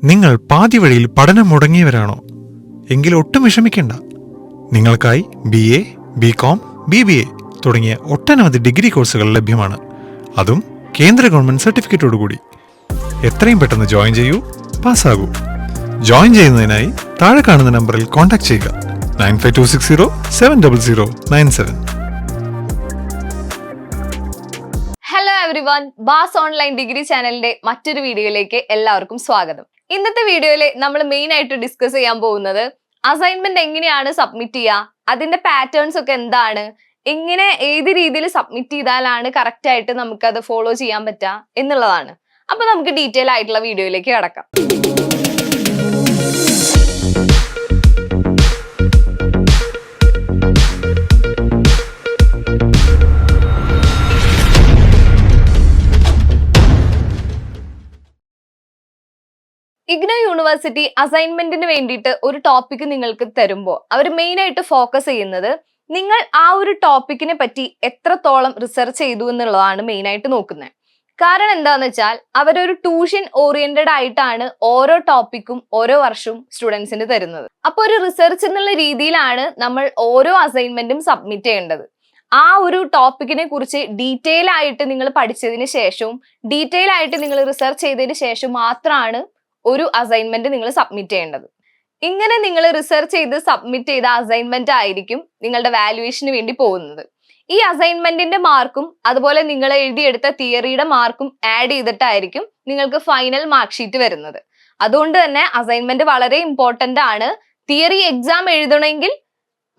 നിങ്ങൾ പാതി വഴിയിൽ പഠനം മുടങ്ങിയവരാണോ? എങ്കിൽ ഒട്ടും വിഷമിക്കേണ്ട. നിങ്ങൾക്കായി BA, BCom, BBA തുടങ്ങിയ ഒട്ടനവധി ഡിഗ്രി കോഴ്സുകൾ ലഭ്യമാണ്. അതും കേന്ദ്ര ഗവൺമെന്റ് സർട്ടിഫിക്കറ്റോടുകൂടി. എത്രയും പെട്ടെന്ന് ജോയിൻ ചെയ്യൂ, പാസ്സാകൂ. ജോയിൻ ചെയ്യുന്നതിനായി താഴെ കാണുന്ന നമ്പറിൽ കോൺടാക്ട് ചെയ്യുക. 9526070097. ഹലോ എവ്രിവൺ, ബാസ് ഓൺലൈൻ ഡിഗ്രി ചാനലിന്റെ മറ്റൊരു വീഡിയോയിലേക്ക് എല്ലാവർക്കും സ്വാഗതം. ഇന്നത്തെ വീഡിയോയിൽ നമ്മൾ മെയിൻ ആയിട്ട് ഡിസ്കസ് ചെയ്യാൻ പോകുന്നത് അസൈൻമെന്റ് എങ്ങനെയാണ് സബ്മിറ്റ് ചെയ്യുക, അതിന്റെ പാറ്റേൺസ് ഒക്കെ എന്താണ്, എങ്ങനെ ഏത് രീതിയിൽ സബ്മിറ്റ് ചെയ്താലാണ് കറക്റ്റ് ആയിട്ട് നമുക്കത് ഫോളോ ചെയ്യാൻ പറ്റുക എന്നുള്ളതാണ്. അപ്പൊ നമുക്ക് ഡീറ്റെയിൽ ആയിട്ടുള്ള വീഡിയോയിലേക്ക് കടക്കാം. ഇഗ്നോ യൂണിവേഴ്സിറ്റി അസൈൻമെന്റിന് വേണ്ടിയിട്ട് ഒരു ടോപ്പിക് നിങ്ങൾക്ക് തരുമ്പോൾ അവർ മെയിൻ ആയിട്ട് ഫോക്കസ് ചെയ്യുന്നത് നിങ്ങൾ ആ ഒരു ടോപ്പിക്കിനെ പറ്റി എത്രത്തോളം റിസർച്ച് ചെയ്തു എന്നുള്ളതാണ് മെയിൻ ആയിട്ട് നോക്കുന്നത്. കാരണം എന്താന്ന് വെച്ചാൽ അവരൊരു ട്യൂഷൻ ഓറിയന്റഡ് ആയിട്ടാണ് ഓരോ ടോപ്പിക്കും ഓരോ വർഷവും സ്റ്റുഡൻസിന് തരുന്നത്. അപ്പോൾ ഒരു റിസർച്ച് എന്നുള്ള രീതിയിലാണ് നമ്മൾ ഓരോ അസൈൻമെന്റും സബ്മിറ്റ് ചെയ്യേണ്ടത്. ആ ഒരു ടോപ്പിക്കിനെ കുറിച്ച് ഡീറ്റെയിൽ ആയിട്ട് നിങ്ങൾ പഠിച്ചതിന് ശേഷവും ഡീറ്റെയിൽ ആയിട്ട് നിങ്ങൾ റിസർച്ച് ചെയ്തതിന് ശേഷം മാത്രമാണ് ഒരു അസൈൻമെന്റ് നിങ്ങൾ സബ്മിറ്റ് ചെയ്യേണ്ടത്. ഇങ്ങനെ നിങ്ങൾ റിസർച്ച് ചെയ്ത് സബ്മിറ്റ് ചെയ്ത അസൈൻമെന്റ് ആയിരിക്കും നിങ്ങളുടെ വാല്യുവേഷന് വേണ്ടി പോകുന്നത്. ഈ അസൈൻമെന്റിന്റെ മാർക്കും അതുപോലെ നിങ്ങൾ എഴുതിയെടുത്ത തിയറിയുടെ മാർക്കും ആഡ് ചെയ്തിട്ടായിരിക്കും നിങ്ങൾക്ക് ഫൈനൽ മാർക്ക് ഷീറ്റ് വരുന്നത്. അതുകൊണ്ട് തന്നെ അസൈൻമെന്റ് വളരെ ഇമ്പോർട്ടന്റ് ആണ്. തിയറി എക്സാം എഴുതണമെങ്കിൽ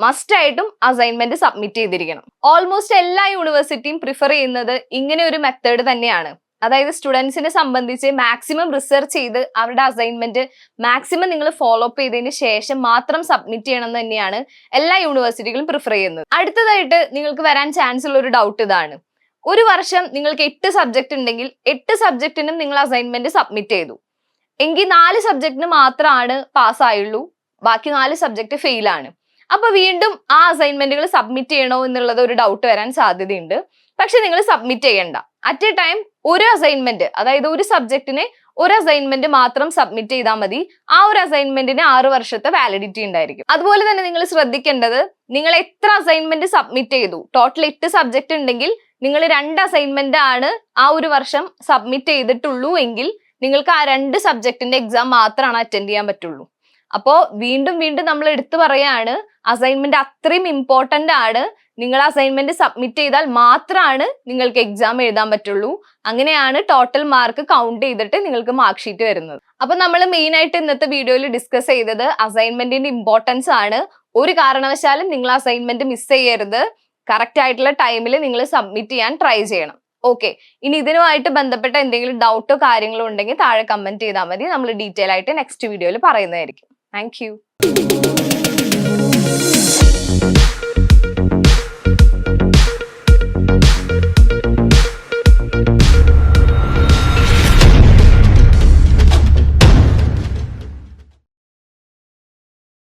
മസ്റ്റ് ആയിട്ടും അസൈൻമെന്റ് സബ്മിറ്റ് ചെയ്തിരിക്കണം. ഓൾമോസ്റ്റ് എല്ലാ യൂണിവേഴ്സിറ്റിയും പ്രിഫർ ചെയ്യുന്നത് ഇങ്ങനെ ഒരു മെത്തേഡ് തന്നെയാണ്. അതായത് സ്റ്റുഡൻസിനെ സംബന്ധിച്ച് മാക്സിമം റിസർച്ച് ചെയ്ത് അവരുടെ അസൈൻമെന്റ് മാക്സിമം നിങ്ങൾ ഫോളോ അപ്പ് ചെയ്തതിന് ശേഷം മാത്രം സബ്മിറ്റ് ചെയ്യണം എന്ന് തന്നെയാണ് എല്ലാ യൂണിവേഴ്സിറ്റികളും പ്രിഫർ ചെയ്യുന്നത്. അടുത്തതായിട്ട് നിങ്ങൾക്ക് വരാൻ ചാൻസ് ഉള്ള ഒരു ഡൗട്ട് ഇതാണ്. ഒരു വർഷം നിങ്ങൾക്ക് 8 സബ്ജക്ട് ഉണ്ടെങ്കിൽ 8 സബ്ജക്റ്റിനും നിങ്ങൾ അസൈൻമെന്റ് സബ്മിറ്റ് ചെയ്തു എങ്കിൽ 4 സബ്ജക്റ്റിന് മാത്രമാണ് പാസ്സായുള്ളൂ, ബാക്കി 4 സബ്ജക്ട് ഫെയിൽ ആണ്. അപ്പൊ വീണ്ടും ആ അസൈൻമെന്റുകൾ സബ്മിറ്റ് ചെയ്യണോ എന്നുള്ളത് ഒരു ഡൗട്ട് വരാൻ സാധ്യതയുണ്ട്. പക്ഷെ നിങ്ങൾ സബ്മിറ്റ് ചെയ്യണ്ട. അറ്റ് എ ടൈം ഒരു അസൈൻമെന്റ്, അതായത് ഒരു സബ്ജക്റ്റിന് ഒരു അസൈൻമെന്റ് മാത്രം സബ്മിറ്റ് ചെയ്താൽ മതി. ആ ഒരു അസൈൻമെന്റിന് 6 വർഷത്തെ വാലിഡിറ്റി ഉണ്ടായിരിക്കും. അതുപോലെ തന്നെ നിങ്ങൾ ശ്രദ്ധിക്കേണ്ടത്, നിങ്ങൾ എത്ര അസൈൻമെന്റ് സബ്മിറ്റ് ചെയ്തു, ടോട്ടൽ 8 സബ്ജക്ട് ഉണ്ടെങ്കിൽ നിങ്ങൾ 2 അസൈൻമെന്റ് ആണ് ആ ഒരു വർഷം സബ്മിറ്റ് ചെയ്തിട്ടുള്ളൂ എങ്കിൽ നിങ്ങൾക്ക് ആ 2 സബ്ജക്റ്റിന്റെ എക്സാം മാത്രമാണ് അറ്റൻഡ് ചെയ്യാൻ പറ്റുള്ളൂ. അപ്പോൾ വീണ്ടും വീണ്ടും നമ്മൾ എടുത്തു പറയാണ്, അസൈൻമെന്റ് അത്രയും ഇമ്പോർട്ടന്റ് ആണ്. നിങ്ങൾ അസൈൻമെന്റ് സബ്മിറ്റ് ചെയ്താൽ മാത്രമാണ് നിങ്ങൾക്ക് എക്സാം എഴുതാൻ പറ്റുള്ളൂ. അങ്ങനെയാണ് ടോട്ടൽ മാർക്ക് കൗണ്ട് ചെയ്തിട്ട് നിങ്ങൾക്ക് മാർക്ക് ഷീറ്റ് വരുന്നത്. അപ്പൊ നമ്മൾ മെയിൻ ആയിട്ട് ഇന്നത്തെ വീഡിയോയിൽ ഡിസ്കസ് ചെയ്തത് അസൈൻമെന്റിന്റെ ഇമ്പോർട്ടൻസ് ആണ്. ഒരു കാരണവശാലും നിങ്ങൾ അസൈൻമെന്റ് മിസ് ചെയ്യരുത്. കറക്റ്റ് ആയിട്ടുള്ള ടൈമിൽ നിങ്ങൾ സബ്മിറ്റ് ചെയ്യാൻ ട്രൈ ചെയ്യണം. ഓക്കെ, ഇനി ഇതിനുമായിട്ട് ബന്ധപ്പെട്ട എന്തെങ്കിലും ഡൗട്ടോ കാര്യങ്ങളോ ഉണ്ടെങ്കിൽ താഴെ കമന്റ് ചെയ്താൽ മതി. നമ്മൾ ഡീറ്റെയിൽ ആയിട്ട് നെക്സ്റ്റ് വീഡിയോയിൽ പറയുന്നതായിരിക്കും. Thank you.